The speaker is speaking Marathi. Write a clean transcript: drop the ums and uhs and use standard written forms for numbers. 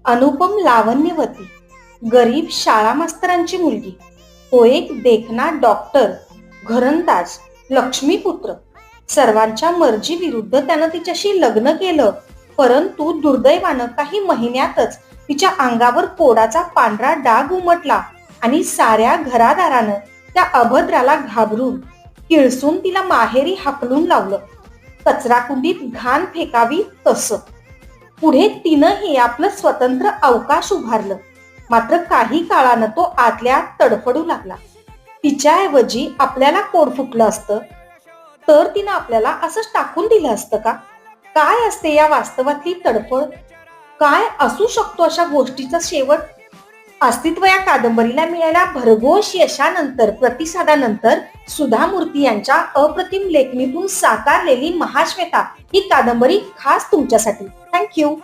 अनुपम लावण्यवती, गरीब शाळा मास्तरांची मुलगी, तो एक देखना डॉक्टर, घरंदाज, लक्ष्मीपुत्र. सर्वांच्या मर्जी विरुद्ध त्यानं तिच्याशी लग्न केलं. परंतु दुर्दैवानं काही महिन्यातच तिच्या अंगावर पोडाचा पांढरा डाग उमटला आणि साऱ्या घरादारानं त्या अभद्राला घाबरून किळसून तिला माहेरी हाकलून लावलं. कचराकुंडीत घाण फेकावी तसं. पुढे तिनंही आपलं स्वतंत्र अवकाश उभारलं. मात्र काही काळानं तो आतल्या तडफडू लागला. तिच्याऐवजी आपल्याला कोड फुटलं असतं तर तिनं आपल्याला असंच टाकून दिलं असतं का? काय असते या वास्तवातली तडफड? काय असू शकतो अशा गोष्टीचा शेवट? अस्तित्व या कादंबरीला मिळालेल्या भरघोष यशानंतर, प्रतिसादानंतर सुधा मूर्ती यांच्या अप्रतिम लेखणीतून साकारलेली महाश्वेता ही कादंबरी खास तुमच्यासाठी. थँक्यू.